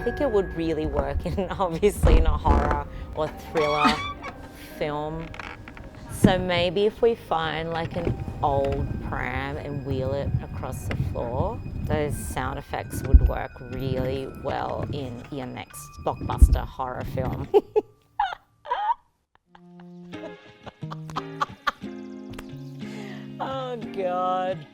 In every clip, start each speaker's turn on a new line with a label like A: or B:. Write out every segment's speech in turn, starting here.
A: think it would really work in, obviously, in a horror or thriller film. So maybe if we find like an old pram and wheel it across the floor, those sound effects would work really well in your next blockbuster horror film. Oh God.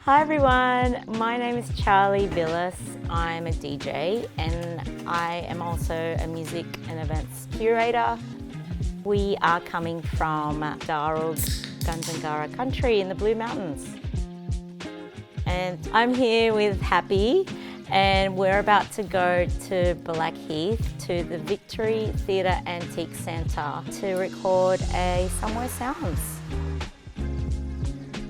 A: Hi everyone, my name is Charlie Billis. I'm a DJ and I am also a music and events curator. We are coming from Darug, Gundungurra country in the Blue Mountains. And I'm here with Happy and we're about to go to Blackheath to the Victory Theatre Antique Centre to record a Somewhere Sounds.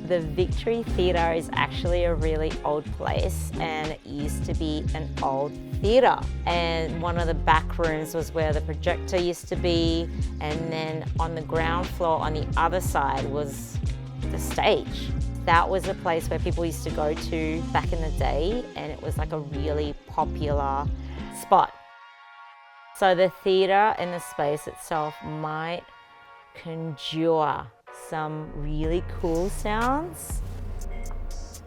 A: The Victory Theatre is actually a really old place and it used to be an old theatre. And one of the back rooms was where the projector used to be, and then on the ground floor on the other side was the stage. That was a place where people used to go to back in the day, and it was like a really popular spot. So the theatre and the space itself might conjure some really cool sounds.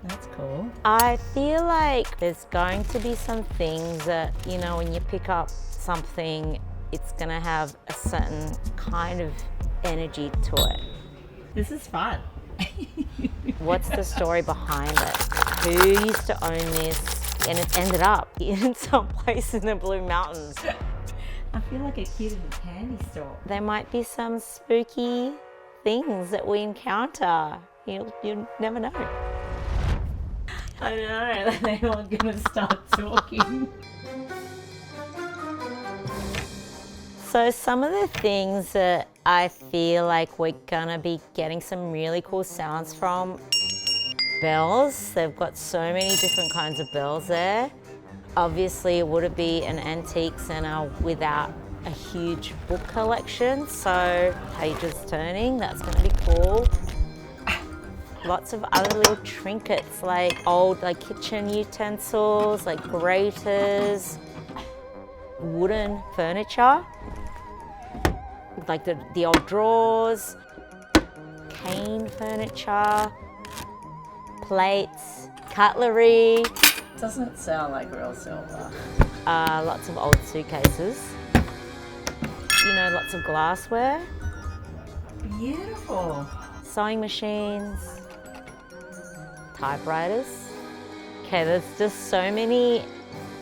B: That's cool.
A: I feel like there's going to be some things that, you know, when you pick up something, it's gonna have a certain kind of energy to it.
B: This is fun.
A: What's the story behind it? Who used to own this? And it ended up in some place in the Blue Mountains.
B: I feel like a kid in a candy store.
A: There might be some spooky things that we encounter. You never know.
B: I know, they're all gonna start talking.
A: So some of the things that I feel like we're gonna be getting some really cool sounds from, bells. They've got so many different kinds of bells there. Obviously it wouldn't be an antique centre without a huge book collection, so pages turning, that's gonna be cool. Lots of other little trinkets, like old kitchen utensils, like graters, wooden furniture, like the old drawers, cane furniture, plates, cutlery.
B: Doesn't sound like real silver.
A: Lots of old suitcases. You know, lots of glassware.
B: Beautiful.
A: Sewing machines, typewriters. Okay, there's just so many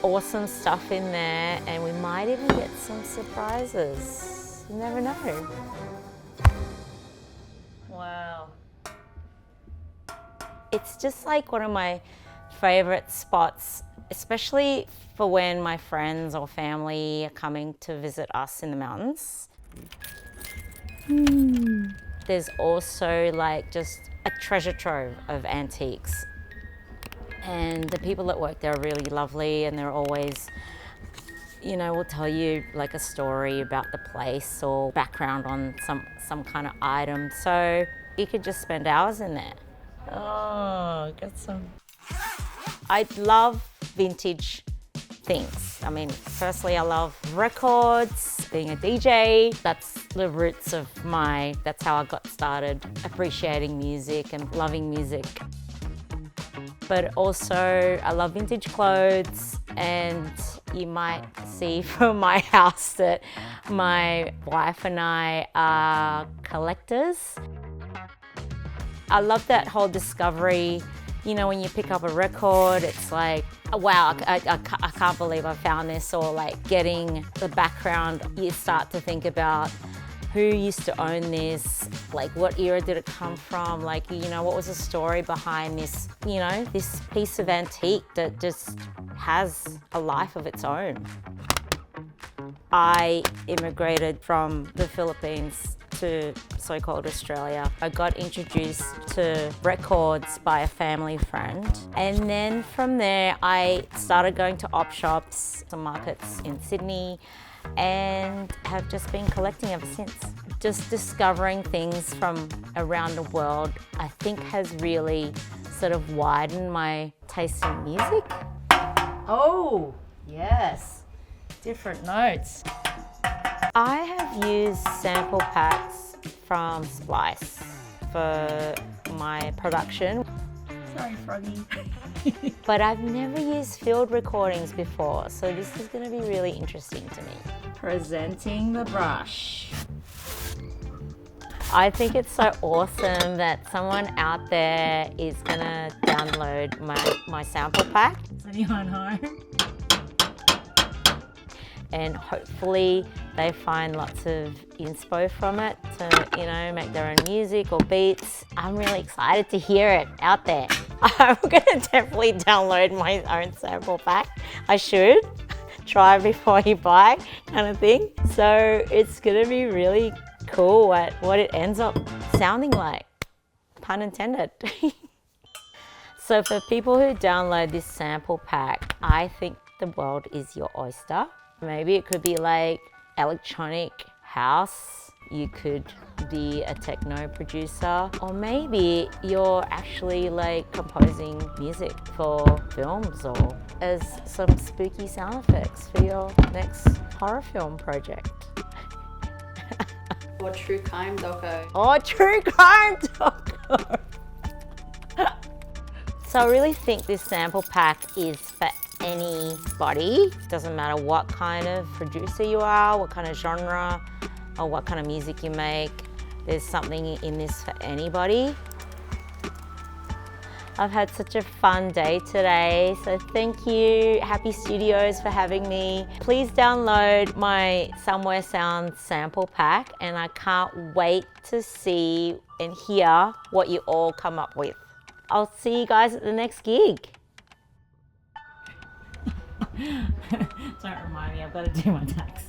A: awesome stuff in there, and we might even get some surprises. You never know.
B: Wow.
A: It's just like one of my favorite spots, especially for when my friends or family are coming to visit us in the mountains. There's also just a treasure trove of antiques. And the people that work there are really lovely, and they're always, you know, will tell you like a story about the place or background on some kind of item. So you could just spend hours in there.
B: Oh, got some.
A: I love vintage things. I mean, firstly, I love records, being a DJ. That's the roots of that's how I got started appreciating music and loving music. But also, I love vintage clothes, and you might see from my house that my wife and I are collectors. I love that whole discovery. You know, when you pick up a record, it's like, oh, wow, I can't believe I found this, or like getting the background, you start to think about who used to own this, like what era did it come from, like, you know, what was the story behind this, you know, this piece of antique that just has a life of its own. I immigrated from the Philippines to so-called Australia. I got introduced to records by a family friend. And then from there, I started going to op shops, some markets in Sydney, and have just been collecting ever since. Just discovering things from around the world, I think has really sort of widened my taste in music.
B: Oh, yes. Different notes.
A: I have used sample packs from Splice for my production,
B: Sorry, Froggy.
A: but I've never used field recordings before, so this is going to be really interesting to me.
B: Presenting the brush.
A: I think it's so awesome that someone out there is going to download my sample pack,
B: Is anyone home?
A: and hopefully they find lots of inspo from it to, you know, make their own music or beats. I'm really excited to hear it out there. I'm gonna definitely download my own sample pack. I should. Try before you buy kind of thing. So it's gonna be really cool at what it ends up sounding like. Pun intended. So for people who download this sample pack, I think the world is your oyster. Maybe it could be like electronic house. You could be a techno producer, or maybe you're actually like composing music for films or as some spooky sound effects for your next horror film project.
C: Or true crime doco.
A: Or true crime doco. So I really think this sample pack is for anybody. Doesn't matter what kind of producer you are, what kind of genre, or what kind of music you make. There's something in this for anybody. I've had such a fun day today, so thank you, Happy Studios, for having me. Please download my Somewhere Sound sample pack, and I can't wait to see and hear what you all come up with. I'll see you guys at the next gig.
B: Don't remind me, I've got to do my tax.